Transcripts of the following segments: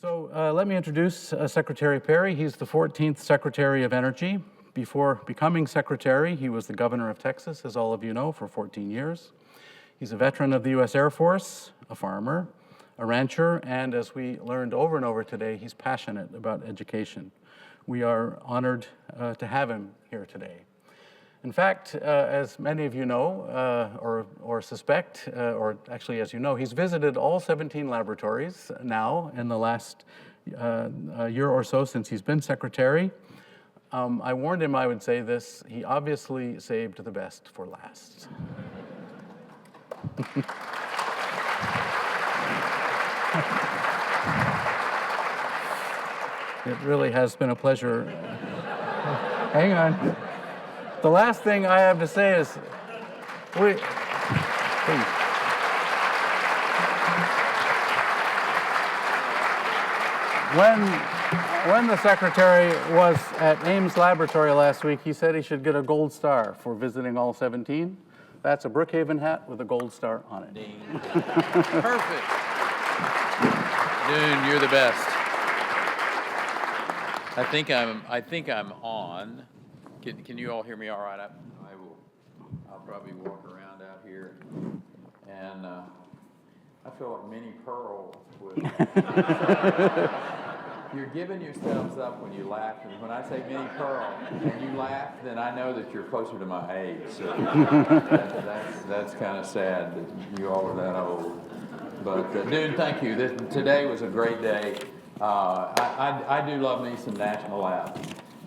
So let me introduce Secretary Perry. He's the 14th Secretary of Energy. Before becoming Secretary, he was the Governor of Texas, as all of you know, for 14 years. He's a veteran of the U.S. Air Force, a farmer, a rancher, and as we learned over and over today, he's passionate about education. We are honored to have him here today. In fact, as many of you know, or suspect, or actually as you know, he's visited all 17 laboratories now in the last year or so since he's been secretary. I warned him I would say this. He obviously saved the best for last. It really has been a pleasure. Hang on. The last thing I have to say is, when the secretary was at Ames Laboratory last week, he said he should get a gold star for visiting all 17. That's a Brookhaven hat with a gold star on it. Perfect. Doon, you're the best. I think I'm on. Can you all hear me all right? I'll probably walk around out here, and I feel like Minnie Pearl. You're giving yourselves up when you laugh, and when I say Minnie Pearl and you laugh, then I know that you're closer to my age. So that's kind of sad that you all are that old. But Doon, thank you. Today was a great day. I do love me some National Labs.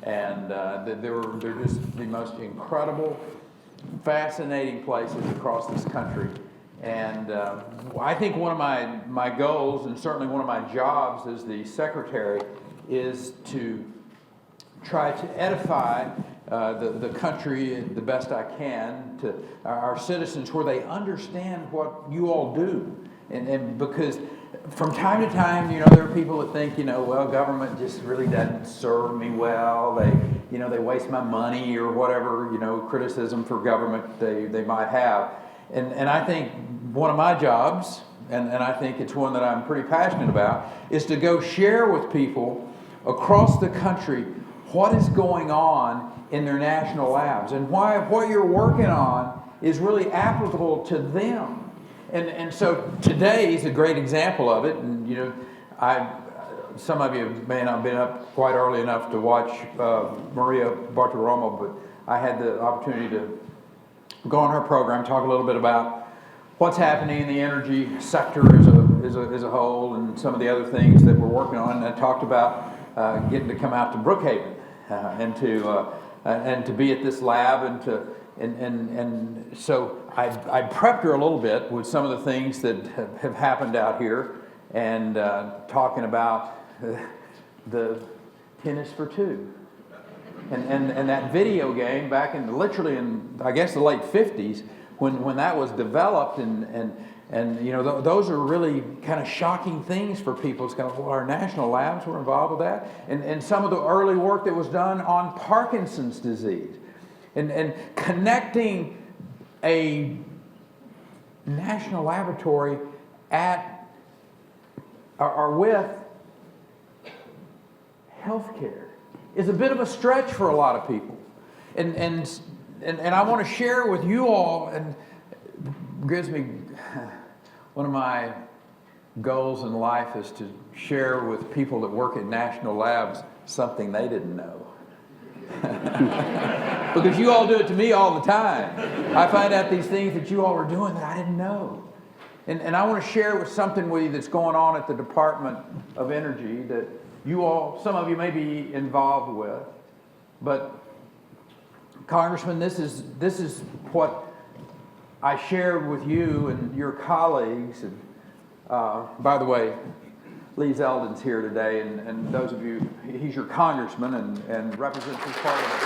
And they're just the most incredible, fascinating places across this country. And I think one of my goals, and certainly one of my jobs as the secretary, is to try to edify the country the best I can, to our citizens, where they understand what you all do. And because from time to time, there are people that think, well, government just really doesn't serve me well. They waste my money or whatever, criticism for government they might have. And I think one of my jobs, and I think it's one that I'm pretty passionate about, is to go share with people across the country what is going on in their national labs and why what you're working on is really applicable to them. And so today is a great example of it. And some of you may not have been up quite early enough to watch Maria Bartiromo, but I had the opportunity to go on her program, talk a little bit about what's happening in the energy sector as a whole, and some of the other things that we're working on. And I talked about getting to come out to Brookhaven and to be at this lab and so I prepped her a little bit with some of the things that have happened out here, and talking about the tennis for two, and that video game back literally in I guess the late 50s when that was developed, and those are really kind of shocking things for people. It's kind of, well, our national labs were involved with that, and some of the early work that was done on Parkinson's disease. And connecting a national laboratory with healthcare is a bit of a stretch for a lot of people. And I want to share with you all, and gives me one of my goals in life is to share with people that work at national labs something they didn't know. Because you all do it to me all the time. I find out these things that you all are doing that I didn't know. And I want to share something with you that's going on at the Department of Energy that you all, some of you may be involved with. But Congressman, this is what I shared with you and your colleagues. And by the way, Lee Zeldin's here today, and those of you, he's your congressman and represents his parliament.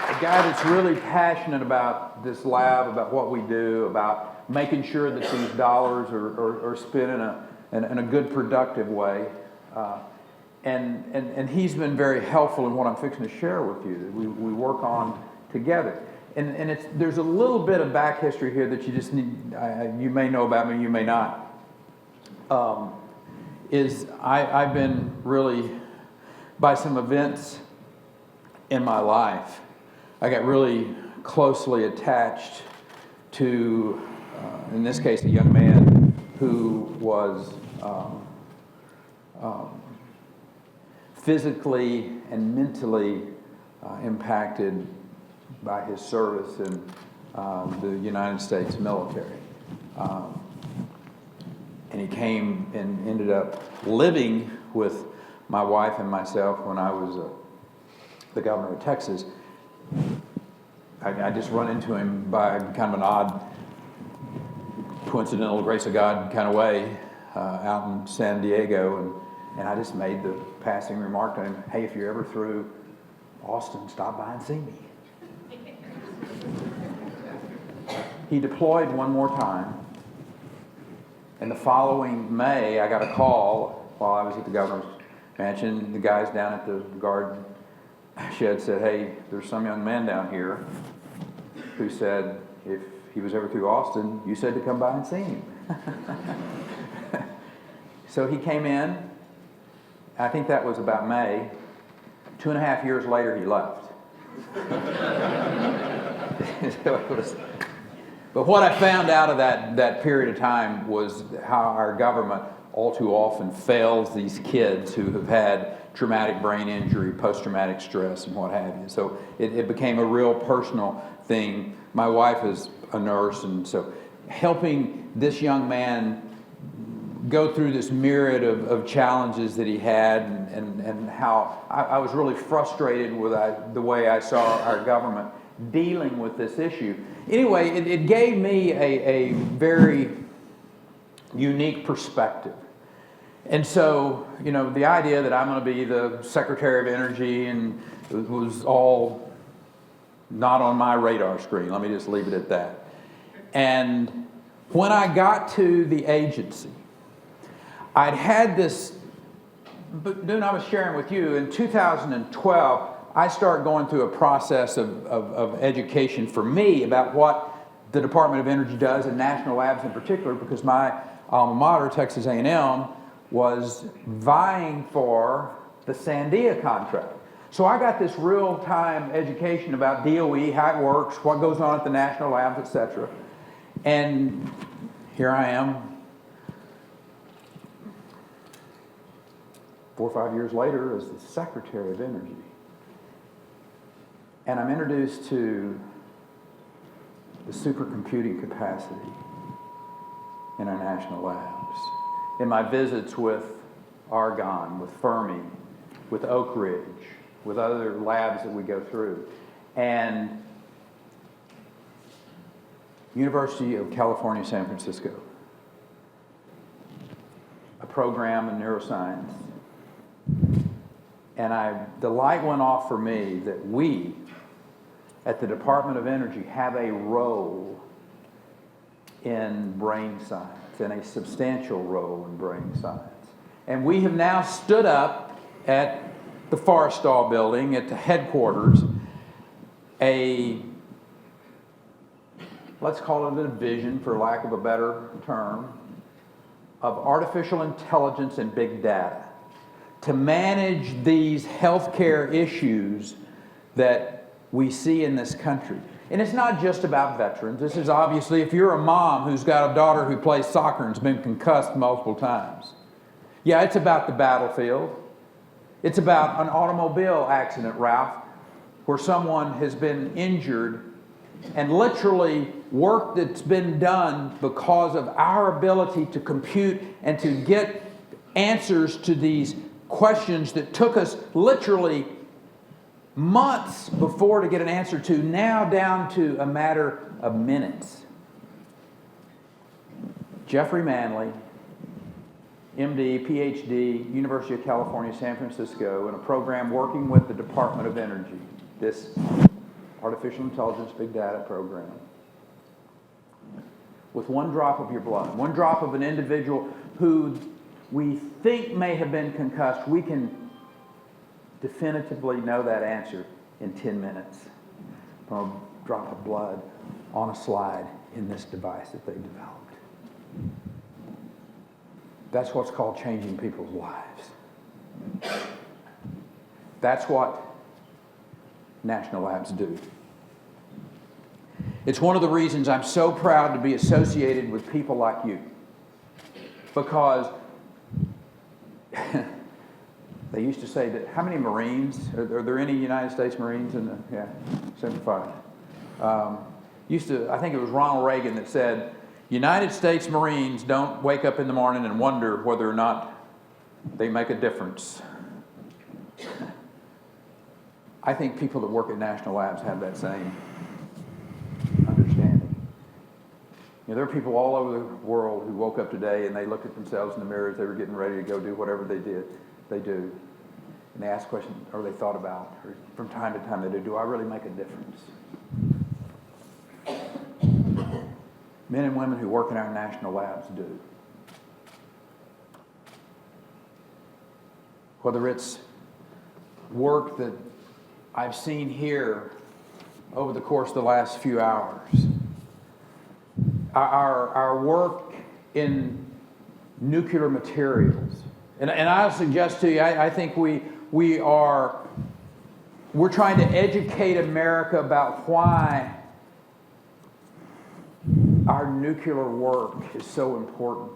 A guy that's really passionate about this lab, about what we do, about making sure that these dollars are spent in a good, productive way. And he's been very helpful in what I'm fixing to share with you, that we work on together. there's a little bit of back history here that you just need, you may know about me, you may not. I've been really, by some events in my life, I got really closely attached to, in this case, a young man who was physically and mentally impacted by his service in the United States military. And he came and ended up living with my wife and myself when I was the governor of Texas. I just run into him by kind of an odd, coincidental grace of God kind of way out in San Diego, and I just made the passing remark to him, hey, if you're ever through Austin, stop by and see me. He deployed one more time, and the following May, I got a call while I was at the governor's mansion. The guys down at the guard shed said, hey, there's some young man down here who said if he was ever through Austin, you said to come by and see him. So he came in. I think that was about May. 2.5 years later, he left. But what I found out of that period of time was how our government all too often fails these kids who have had traumatic brain injury, post-traumatic stress, and what have you. So it became a real personal thing. My wife is a nurse, and so helping this young man go through this myriad of challenges that he had, and how I was really frustrated with the way I saw our government dealing with this issue. Anyway, it gave me a very unique perspective. And so, you know, the idea that I'm going to be the Secretary of Energy and it was all not on my radar screen. Let me just leave it at that. And when I got to the agency, I'd had this, Doon, I was sharing with you, in 2012, I started going through a process of education for me about what the Department of Energy does, and national labs in particular, because my alma mater, Texas A&M, was vying for the Sandia contract. So I got this real-time education about DOE, how it works, what goes on at the national labs, etc. And here I am, 4 or 5 years later, as the Secretary of Energy. And I'm introduced to the supercomputing capacity in our national labs. In my visits with Argonne, with Fermi, with Oak Ridge, with other labs that we go through, and University of California, San Francisco, a program in neuroscience. And the light went off for me that we, at the Department of Energy, have a role in brain science, and a substantial role in brain science. And we have now stood up at the Forrestal building, at the headquarters, let's call it a division, for lack of a better term, of artificial intelligence and big data to manage these healthcare issues that we see in this country. And it's not just about veterans. This is obviously, if you're a mom who's got a daughter who plays soccer and's been concussed multiple times. Yeah, it's about the battlefield. It's about an automobile accident, Ralph, where someone has been injured, and literally work that's been done because of our ability to compute and to get answers to these questions that took us literally months before to get an answer to, now down to a matter of minutes. Jeffrey Manley, MD, PhD, University of California, San Francisco, in a program working with the Department of Energy, this artificial intelligence big data program. With one drop of your blood, one drop of an individual who we think may have been concussed, we can definitively know that answer in 10 minutes from drop of blood on a slide in this device that they developed. That's what's called changing people's lives. That's what national labs do. It's one of the reasons I'm so proud to be associated with people like you. Because they used to say that, how many Marines, are there any United States Marines in the, yeah, 75. I think it was Ronald Reagan that said, United States Marines don't wake up in the morning and wonder whether or not they make a difference. I think people that work at national labs have that same understanding. There are people all over the world who woke up today and they looked at themselves in the mirror as they were getting ready to go do whatever they do. And they ask questions, or they thought about, or from time to time they do I really make a difference? Men and women who work in our national labs do. Whether it's work that I've seen here over the course of the last few hours, our work in nuclear materials, and I'll suggest to you, I think we're trying to educate America about why our nuclear work is so important.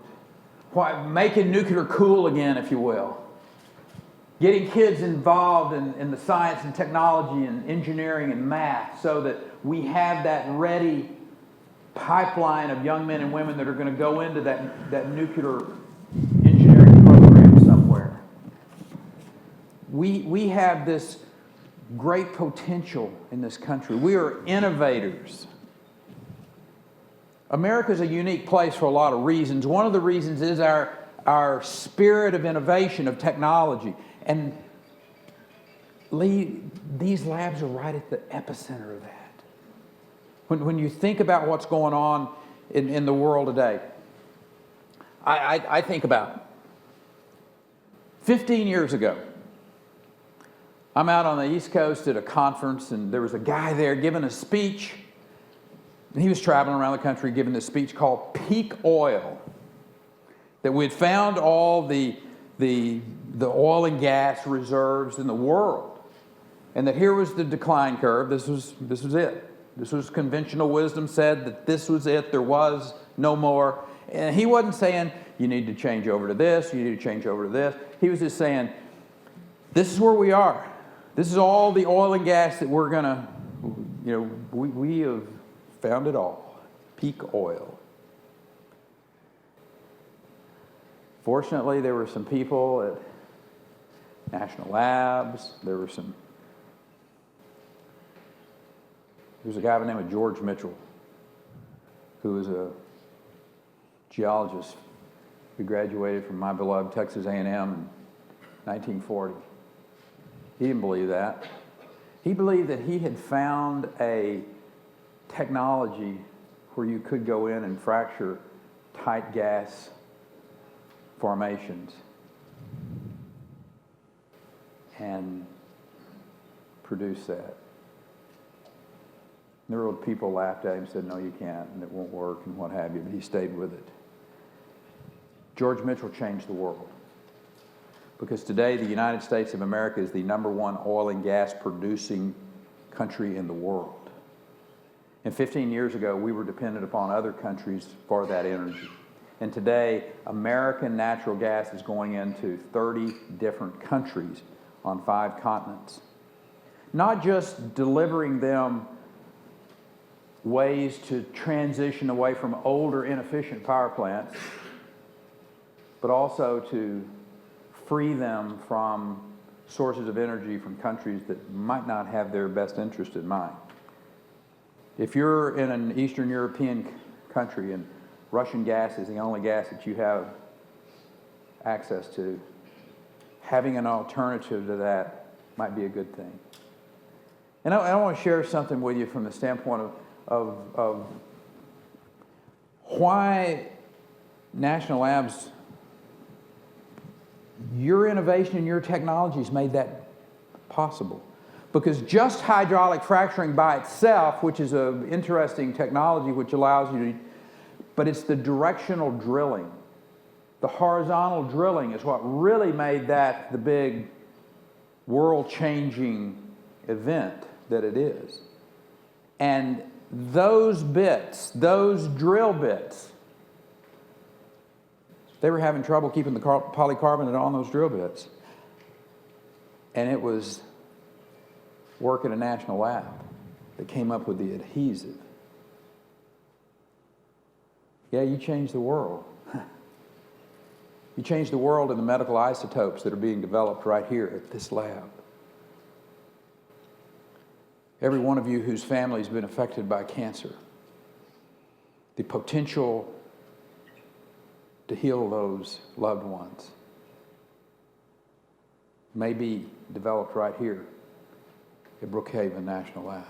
Why making nuclear cool again, if you will. Getting kids involved in the science and technology and engineering and math so that we have that ready pipeline of young men and women that are going to go into that nuclear engineering program somewhere. We have this great potential in this country. We are innovators. America is a unique place for a lot of reasons. One of the reasons is our spirit of innovation, of technology. And these labs are right at the epicenter of that. When you think about what's going on in the world today, I think about 15 years ago, I'm out on the East Coast at a conference, and there was a guy there giving a speech. And he was traveling around the country giving this speech called Peak Oil. That we had found all the oil and gas reserves in the world. And that here was the decline curve. This was it. This was conventional wisdom said that this was it. There was no more. And he wasn't saying, you need to change over to this, you need to change over to this. He was just saying, this is where we are. This is all the oil and gas that we're going to, we have found it all. Peak oil. Fortunately, there were some people at national labs. There was a guy by the name of George Mitchell, who was a geologist who graduated from my beloved Texas A&M in 1940. He didn't believe that. He believed that he had found a technology where you could go in and fracture tight gas formations and produce that. There were people laughed at him and said, no, you can't, and it won't work, and what have you, but he stayed with it. George Mitchell changed the world. Because today, the United States of America is the #1 oil and gas producing country in the world. And 15 years ago, we were dependent upon other countries for that energy. And today, American natural gas is going into 30 different countries on 5 continents. Not just delivering them ways to transition away from older, inefficient power plants, but also to free them from sources of energy from countries that might not have their best interest in mind. If you're in an Eastern European country and Russian gas is the only gas that you have access to, having an alternative to that might be a good thing. And I want to share something with you from the standpoint of why national labs, your innovation and your technologies made that possible. Because just hydraulic fracturing by itself, which is an interesting technology which allows you to, but it's the directional drilling. The horizontal drilling is what really made that the big world-changing event that it is. And those bits, those drill bits, they were having trouble keeping the polycarbonate on those drill bits. And it was work at a national lab that came up with the adhesive. Yeah, you changed the world. You changed the world in the medical isotopes that are being developed right here at this lab. Every one of you whose family's been affected by cancer, the potential to heal those loved ones may be developed right here at Brookhaven National Lab.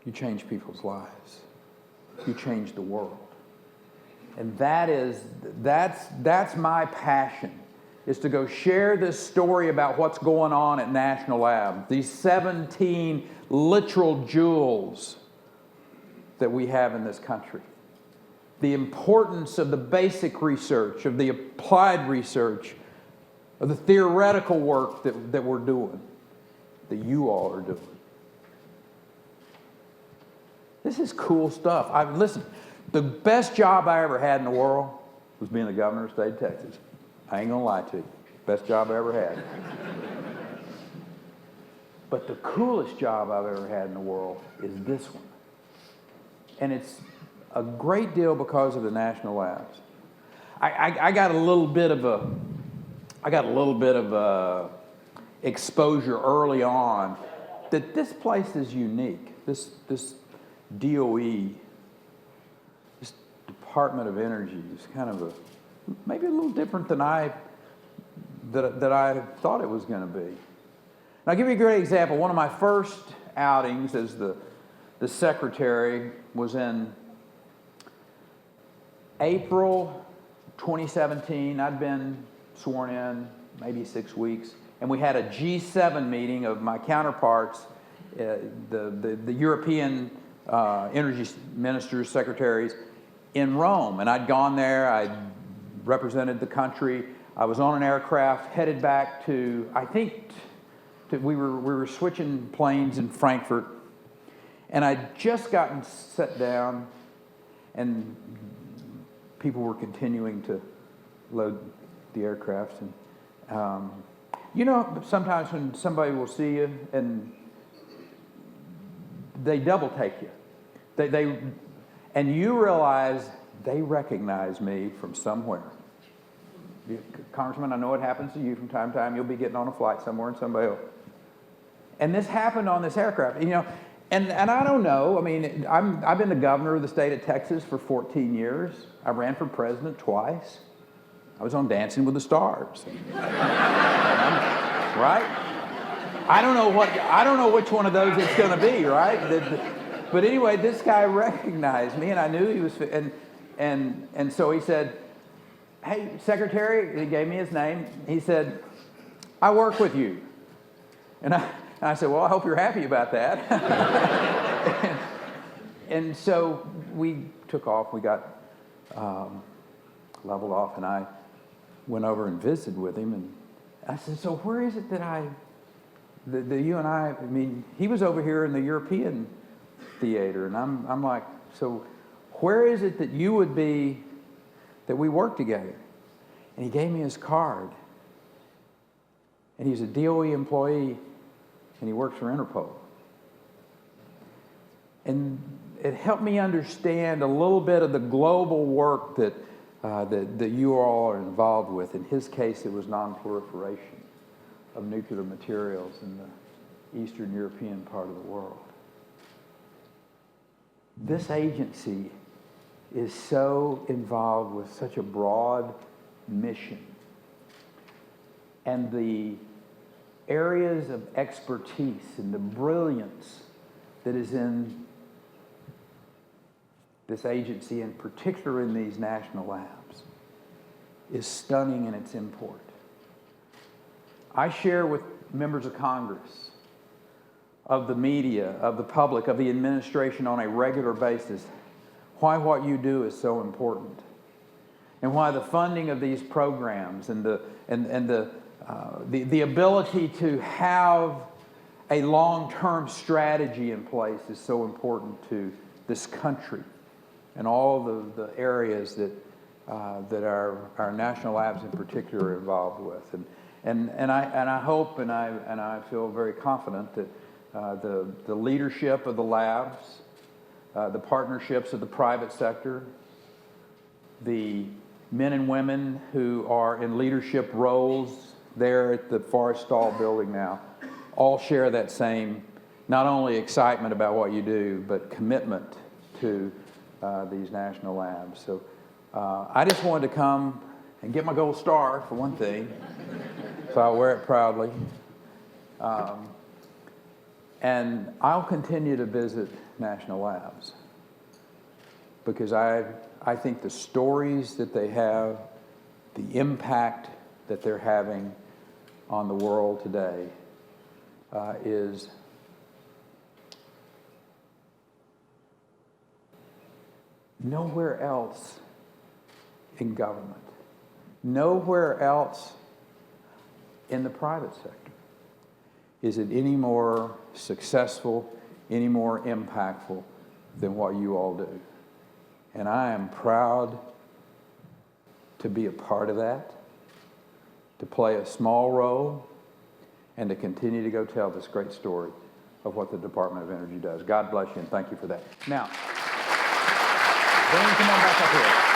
You change people's lives. You change the world. And that's my passion, is to go share this story about what's going on at National Lab. These 17 literal jewels that we have in this country. The importance of the basic research, of the applied research, of the theoretical work that we're doing, that you all are doing. This is cool stuff. Listen, the best job I ever had in the world was being the governor of the state of Texas. I ain't gonna lie to you. Best job I ever had. But the coolest job I've ever had in the world is this one. And it's a great deal because of the national labs. I got a little bit of exposure early on that this place is unique. This DOE, this Department of Energy, is kind of maybe a little different than I thought it was going to be. And I'll give you a great example. One of my first outings as the secretary was in April 2017. I'd been sworn in maybe 6 weeks, and we had a G7 meeting of my counterparts, the European energy ministers, secretaries, in Rome. And I'd gone there, I'd represented the country. I was on an aircraft headed back to, I think, we were switching planes in Frankfurt, and I'd just gotten set down, and people were continuing to load the aircraft. And you know, sometimes when somebody will see you and they double take you, and you realize they recognize me from somewhere. Congressman, I know it happens to you from time to time. You'll be getting on a flight somewhere and somebody will. And this happened on this aircraft, you know. And I don't know. I mean, I've been the governor of the state of Texas for 14 years. I ran for president twice. I was on Dancing with the Stars. Right? I don't know which one of those it's going to be, right? But anyway, this guy recognized me, and I knew he was. And so he said, "Hey, Secretary," he gave me his name. He said, "I work with you." And I said, "Well, I hope you're happy about that." and so we took off. We got leveled off, and I went over and visited with him. And I said, "So where is it that you and I mean, he was over here in the European theater." And I'm like, "So where is it that you would be, that we work together?" And he gave me his card. And he's a DOE employee, and he works for Interpol. And it helped me understand a little bit of the global work that you all are involved with. In his case, it was non-proliferation of nuclear materials in the Eastern European part of the world. This agency is so involved with such a broad mission. And the areas of expertise and the brilliance that is in this agency, in particular in these national labs, is stunning in its import. I share with members of Congress, of the media, of the public, of the administration on a regular basis, why what you do is so important, and why the funding of these programs and the ability to have a long-term strategy in place is so important to this country and all the areas that our national labs in particular are involved with. And I hope and I feel very confident that the leadership of the labs, the partnerships of the private sector, the men and women who are in leadership roles there at the Forrestal building now, all share that same, not only excitement about what you do, but commitment to these national labs. So I just wanted to come and get my gold star, for one thing, so I'll wear it proudly. And I'll continue to visit national labs because I think the stories that they have, the impact that they're having on the world today is nowhere else in government, nowhere else in the private sector is it any more successful, any more impactful than what you all do. And I am proud to be a part of that, to play a small role, and to continue to go tell this great story of what the Department of Energy does. God bless you, and thank you for that. Now, Dean, come on back up here.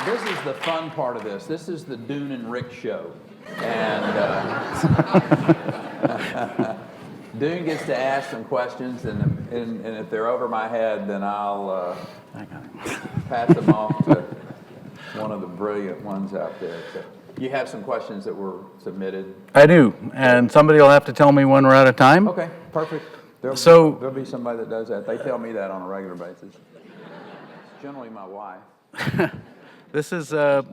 This is the fun part of this. This is the Doon and Rick show. And Doon gets to ask some questions, and if they're over my head, then I'll pass them off to one of the brilliant ones out there. So you have some questions that were submitted? I do, and somebody will have to tell me when we're out of time. Okay, perfect. There'll be somebody that does that. They tell me that on a regular basis. It's generally my wife. This is a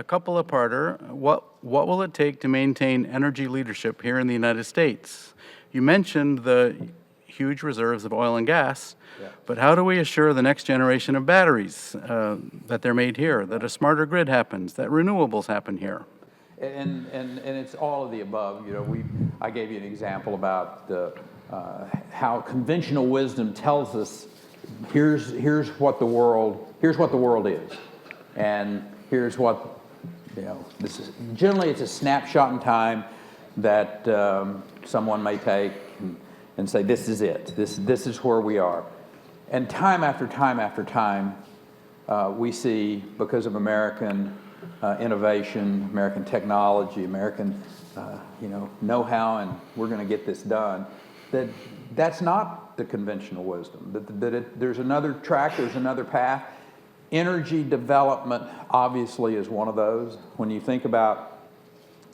couple-parter. What will it take to maintain energy leadership here in the United States? You mentioned the huge reserves of oil and gas, but how do we assure the next generation of batteries that they're made here, that a smarter grid happens, that renewables happen here? And it's all of the above. You know, I gave you an example about how conventional wisdom tells us here's what the world is, and here's what, you know, this is. Generally, it's a snapshot in time that someone may take and say, this is it. This is where we are. And time after time after time, we see, because of American innovation, American technology, American know-how, and we're going to get this done, that's not the conventional wisdom. There's another track, there's another path. Energy development obviously is one of those. When you think about,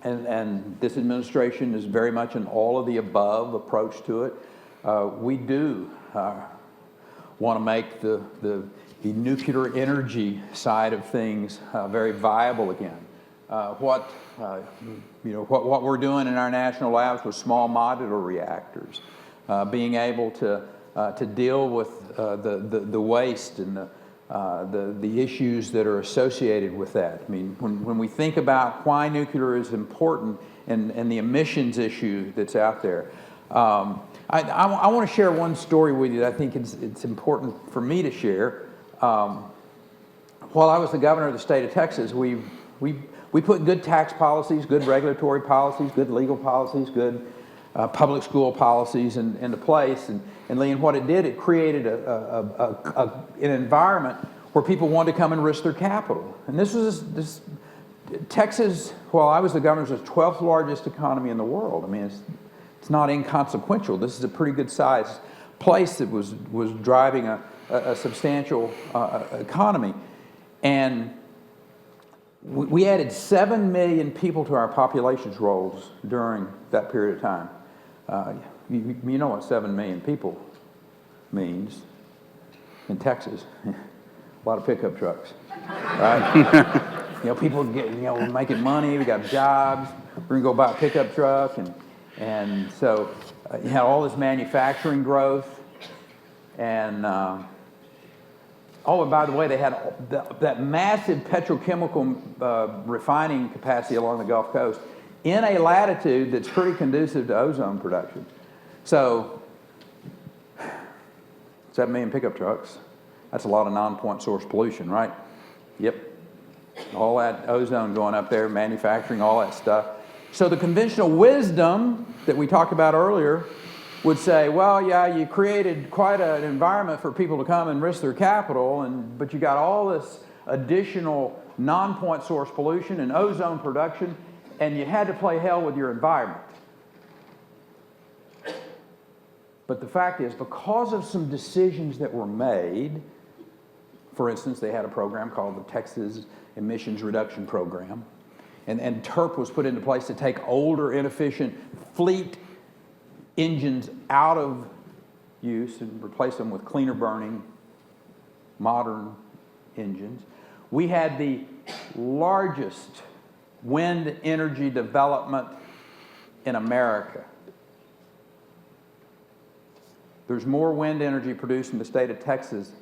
and this administration is very much an all of the above approach to it, we do want to make the nuclear energy side of things very viable again. What we're doing in our national labs with small modular reactors, being able to deal with the waste and the issues that are associated with that. I mean, when we think about why nuclear is important and the emissions issue that's out there, I want to share one story with you that I think it's important for me to share. While I was the governor of the state of Texas, we put good tax policies, good regulatory policies, good legal policies, good public school policies into place. And Lee, and what it did, it created an environment where people wanted to come and risk their capital. And this Texas, while I was the governor, was the 12th largest economy in the world. I mean, it's not inconsequential. This is a pretty good sized place that was driving a substantial economy. And we added 7 million people to our populations rolls during that period of time. You know what 7 million people means in Texas. A lot of pickup trucks, right? People get, we're making money, we got jobs, we're gonna go buy a pickup truck, and so you had all this manufacturing growth, and and by the way, they had that massive petrochemical refining capacity along the Gulf Coast in a latitude that's pretty conducive to ozone production. So 7 million pickup trucks, that's a lot of non-point source pollution, right? Yep. All that ozone going up there, manufacturing, all that stuff. So the conventional wisdom that we talked about earlier would say, well, yeah, you created quite an environment for people to come and risk their capital, but you got all this additional non-point source pollution and ozone production, and you had to play hell with your environment. But the fact is, because of some decisions that were made, for instance, they had a program called the Texas Emissions Reduction Program, and TERP was put into place to take older, inefficient fleet engines out of use and replace them with cleaner burning, modern engines. We had the largest wind energy development in America. There's more wind energy produced in the state of Texas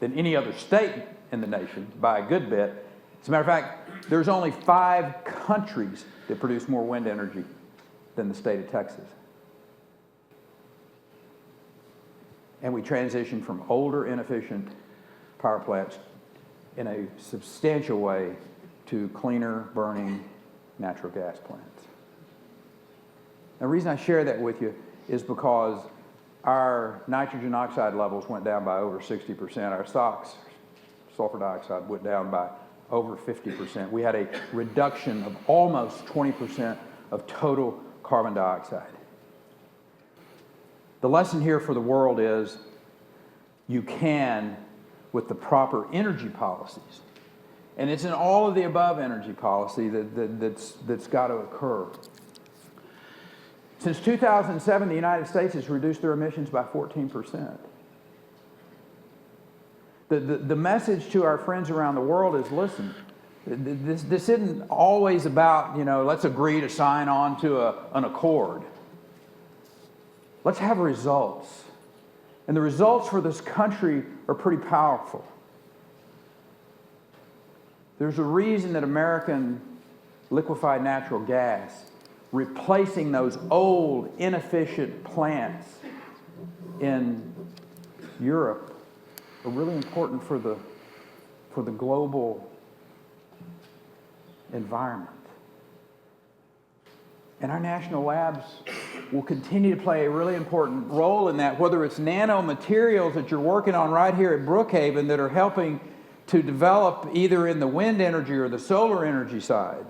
than any other state in the nation by a good bit. As a matter of fact, there's only 5 countries that produce more wind energy than the state of Texas. And we transitioned from older, inefficient power plants in a substantial way to cleaner burning natural gas plants. The reason I share that with you is because our nitrogen oxide levels went down by over 60%. Our SOx, sulfur dioxide, went down by over 50%. We had a reduction of almost 20% of total carbon dioxide. The lesson here for the world is you can, with the proper energy policies, and it's in all of the above energy policy that's got to occur. Since 2007, the United States has reduced their emissions by 14%. The message to our friends around the world is, listen, this isn't always about, let's agree to sign on to an accord. Let's have results. And the results for this country are pretty powerful. There's a reason that American liquefied natural gas, replacing those old, inefficient plants in Europe, are really important for the global environment. And our national labs will continue to play a really important role in that, whether it's nanomaterials that you're working on right here at Brookhaven that are helping to develop either in the wind energy or the solar energy side.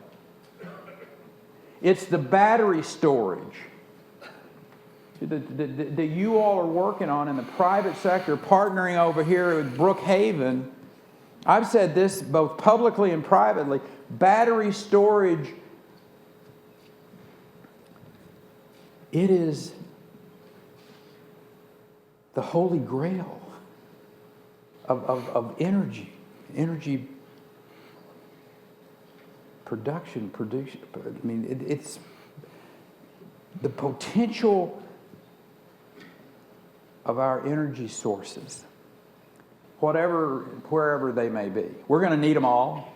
It's the battery storage that you all are working on in the private sector, partnering over here with Brookhaven. I've said this both publicly and privately. Battery storage, it is the holy grail of energy production. I mean, it's the potential of our energy sources, wherever they may be. We're going to need them all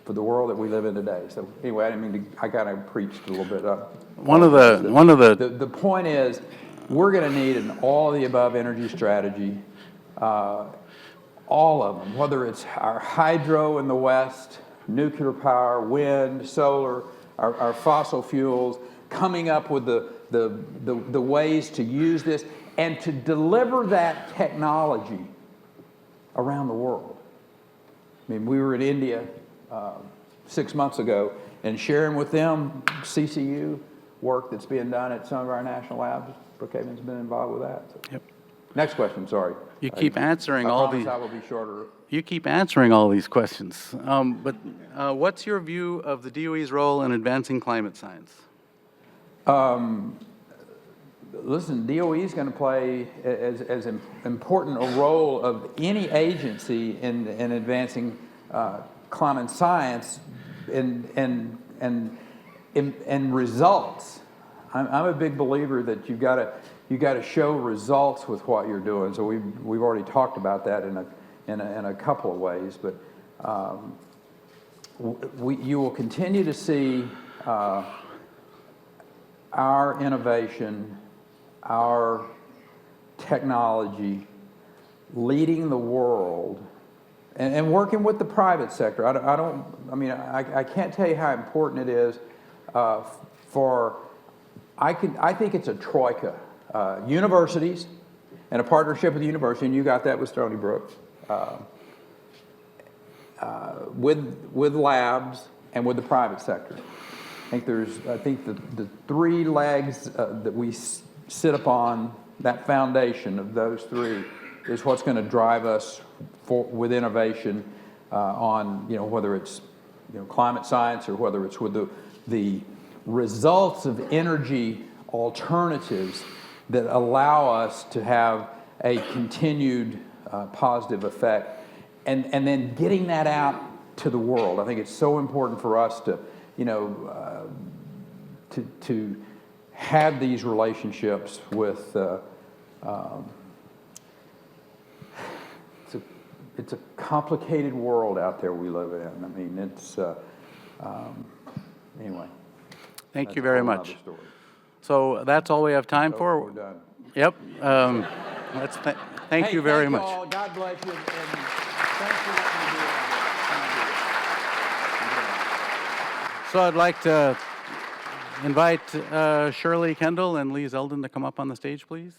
for the world that we live in today. So anyway, I kind of preached a little bit up. The point is, we're going to need an all of the above energy strategy, all of them, whether it's our hydro in the West, nuclear power, wind, solar, our fossil fuels, coming up with the ways to use this and to deliver that technology around the world. I mean, we were in India 6 months ago and sharing with them CCU work that's being done at some of our national labs. Brookhaven's been involved with that. So. Yep. Next question, sorry. You keep answering I all promise these. I will be shorter. You keep answering all these questions. But what's your view of the DOE's role in advancing climate science? listen, DOE is going to play as important a role of any agency in advancing climate science and results. I'm a big believer that you got to show results with what you're doing. So we've already talked about that in a couple of ways, but you will continue to see our innovation, our technology leading the world and working with the private sector. I can't tell you how important it is I think it's a troika. Universities and a partnership with the university, and you got that with Stony Brook, with labs and with the private sector. I think the three legs that we sit upon, that foundation of those three, is what's going to drive us with innovation on, whether it's climate science or whether it's with the results of energy alternatives that allow us to have a continued positive effect, and then getting that out to the world. I think it's so important for us to to have these relationships with. It's a complicated world out there we live in. I mean, it's anyway. Thank you very much. So that's all we have time for. We're done. Yep. Thank you very much. All. God bless you, and thanks for letting me do it. So I'd like to invite Shirley Kendall and Lee Zeldin to come up on the stage, please.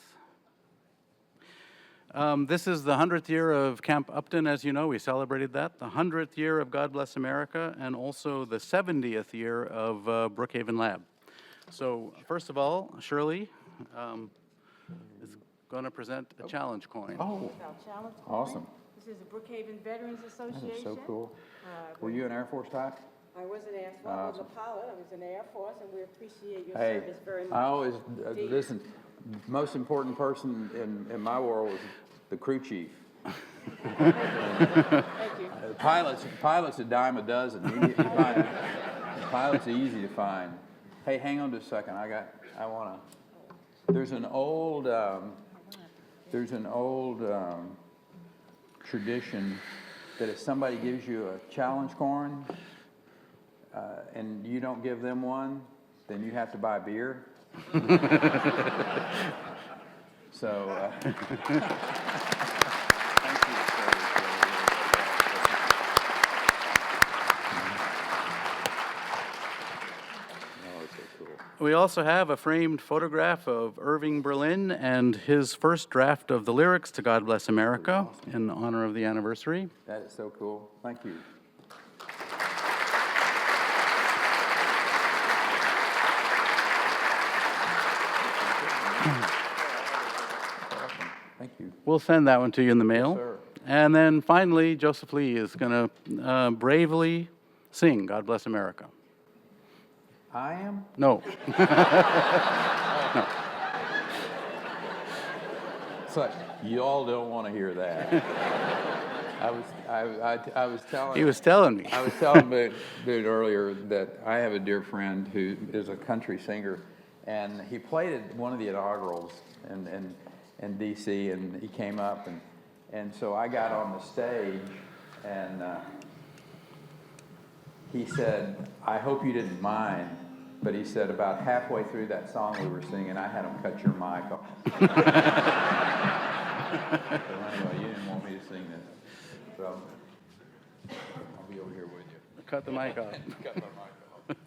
This is the 100th year of Camp Upton, as you know. We celebrated that. The 100th year of God Bless America, and also the 70th year of Brookhaven Lab. So first of all, Shirley is going to present a challenge coin. Oh, Challenge. awesome. This is the Brookhaven Veterans Association. That is so cool. Were you an Air Force type? I was an Air Force. I was a pilot. I was in the Air Force, and we appreciate your Hey, service very much. I always, listen, most important person in my world was the crew chief. Thank you. Pilots a dime a dozen. Pilots are easy to find. Hey, hang on just a second. There's an old tradition that if somebody gives you a challenge coin and you don't give them one, then you have to buy beer. So, thank you. We also have a framed photograph of Irving Berlin and his first draft of the lyrics to God Bless America in honor of the anniversary. That is so cool. Thank you. Thank you. We'll send that one to you in the mail. Yes, sir. And then finally, Joseph Lee is going to bravely sing God Bless America. I am? No. No. It's like, you all don't want to hear that. I was telling... He was telling me. I was telling Bid earlier that I have a dear friend who is a country singer, and he played at one of the inaugurals in D.C., and he came up, and so I got on the stage, and he said, "I hope you didn't mind," but he said about halfway through that song we were singing, I had him cut your mic off. So anyway, you didn't want me to sing this, so I'll be over here with you. Cut the mic off. Cut my mic off.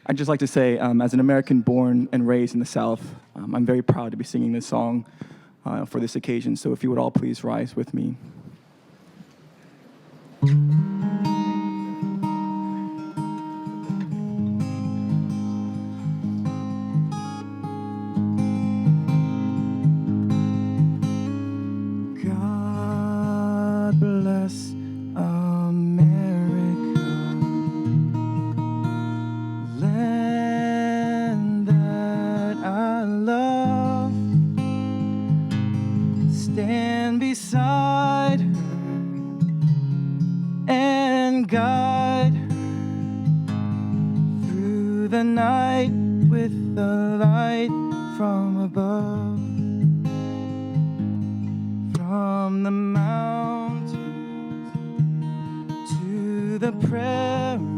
I'd just like to say, as an American born and raised in the South, I'm very proud to be singing this song for this occasion. So if you would all please rise with me. God bless America, land that I love. into the night with the light from above, from the mountains to the prairie,